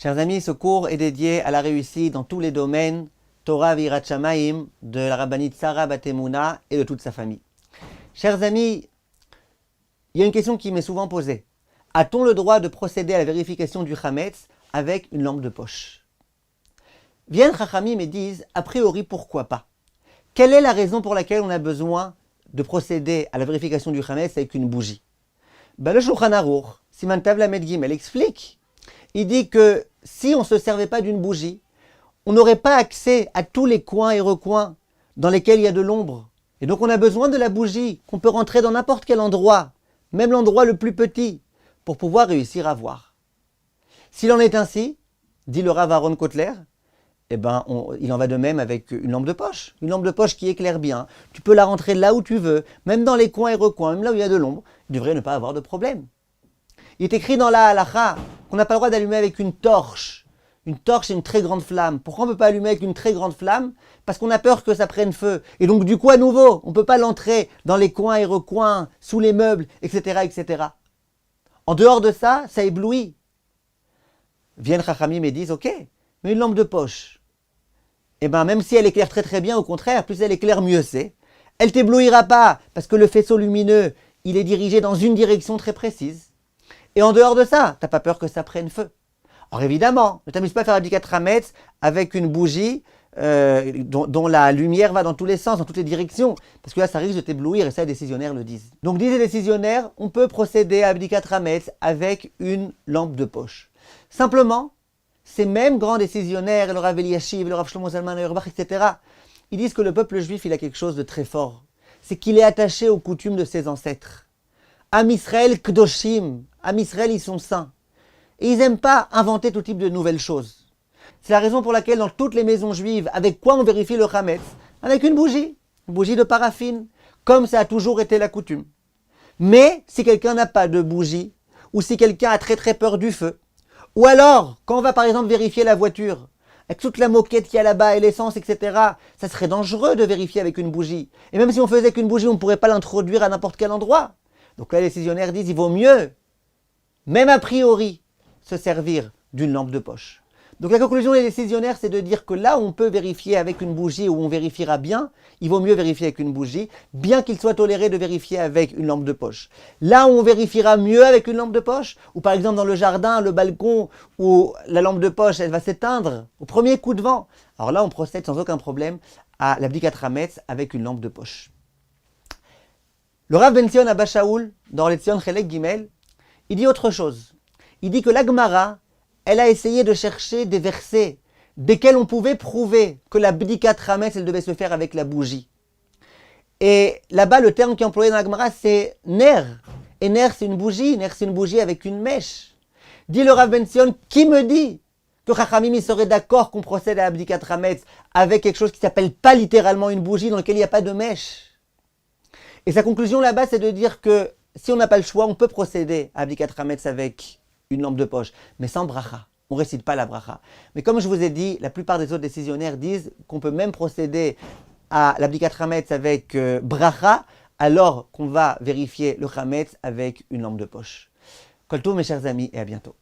Chers amis, ce cours est dédié à la réussite dans tous les domaines, Torah v'Yirat Shamayim, de la rabbinite Sarah Bat Emunah et de toute sa famille. Chers amis, il y a une question qui m'est souvent posée. A-t-on le droit de procéder à la vérification du Hametz avec une lampe de poche? Viennent Chachamim et disent, a priori, pourquoi pas? Quelle est la raison pour laquelle on a besoin de procéder à la vérification du Hametz avec une bougie? Le Shulchan Aruch, Siman Tav Lamed Gimel, explique. Il dit que si on ne se servait pas d'une bougie, on n'aurait pas accès à tous les coins et recoins dans lesquels il y a de l'ombre. Et donc on a besoin de la bougie qu'on peut rentrer dans n'importe quel endroit, même l'endroit le plus petit, pour pouvoir réussir à voir. S'il en est ainsi, dit le Rav Aaron Kotler, il en va de même avec une lampe de poche. Une lampe de poche qui éclaire bien. Tu peux la rentrer là où tu veux, même dans les coins et recoins, même là où il y a de l'ombre. Il devrait ne pas avoir de problème. Il est écrit dans la halacha qu'on n'a pas le droit d'allumer avec une torche. Une torche, c'est une très grande flamme. Pourquoi on ne peut pas allumer avec une très grande flamme? Parce qu'on a peur que ça prenne feu. Et donc du coup, à nouveau, on ne peut pas l'entrer dans les coins et recoins, sous les meubles, etc., etc. En dehors de ça, ça éblouit. Viennent Chachamim et disent, ok, mais une lampe de poche, même si elle éclaire très très bien, au contraire, plus elle éclaire, mieux c'est. Elle t'éblouira pas, parce que le faisceau lumineux, il est dirigé dans une direction très précise. Et en dehors de ça, t'as pas peur que ça prenne feu. Alors évidemment, ne t'amuse pas à faire Abdikat Hametz avec une bougie dont la lumière va dans tous les sens, dans toutes les directions. Parce que là, ça risque de t'éblouir, et ça, les décisionnaires le disent. Donc, disent les décisionnaires, on peut procéder à Abdikat Hametz avec une lampe de poche. Simplement, ces mêmes grands décisionnaires, le Rav Eliashiv, le Rav Shlomo Zalman Auerbach, etc., ils disent que le peuple juif, il a quelque chose de très fort. C'est qu'il est attaché aux coutumes de ses ancêtres. Am Israël Kdoshim, Am Israël, ils sont saints. Et ils n'aiment pas inventer tout type de nouvelles choses. C'est la raison pour laquelle dans toutes les maisons juives, avec quoi on vérifie le Hametz? Avec une bougie de paraffine, comme ça a toujours été la coutume. Mais si quelqu'un n'a pas de bougie, ou si quelqu'un a très très peur du feu, ou alors, quand on va par exemple vérifier la voiture, avec toute la moquette qu'il y a là-bas et l'essence, etc., ça serait dangereux de vérifier avec une bougie. Et même si on faisait qu'une bougie, on ne pourrait pas l'introduire à n'importe quel endroit. Donc là, les décisionnaires disent, il vaut mieux, même a priori, se servir d'une lampe de poche. Donc la conclusion des décisionnaires, c'est de dire que là où on peut vérifier avec une bougie, où on vérifiera bien, il vaut mieux vérifier avec une bougie, bien qu'il soit toléré de vérifier avec une lampe de poche. Là où on vérifiera mieux avec une lampe de poche, ou par exemple dans le jardin, le balcon, où la lampe de poche, elle va s'éteindre au premier coup de vent, alors là on procède sans aucun problème à l'Abdikat Hametz avec une lampe de poche. Le Rav Ben Zion Abba Shaul, dans les Zion Chelek Gimel, il dit autre chose. Il dit que la Gemara, elle a essayé de chercher des versets desquels on pouvait prouver que la Bdikat Hametz, elle devait se faire avec la bougie. Et là-bas, le terme qui est employé dans la Gemara, c'est ner. Et ner, c'est une bougie. Ner, c'est une bougie avec une mèche. Dit le Rav Ben Zion, qui me dit que Chachamim serait d'accord qu'on procède à la Bdikat Hametz avec quelque chose qui s'appelle pas littéralement une bougie, dans lequel il n'y a pas de mèche? Et sa conclusion là-bas, c'est de dire que si on n'a pas le choix, on peut procéder à Abdikat Hametz avec une lampe de poche, mais sans bracha. On ne récite pas la bracha. Mais comme je vous ai dit, la plupart des autres décisionnaires disent qu'on peut même procéder à l'Abdikat Hametz avec bracha, alors qu'on va vérifier le Hametz avec une lampe de poche. Kol tov, mes chers amis, et à bientôt.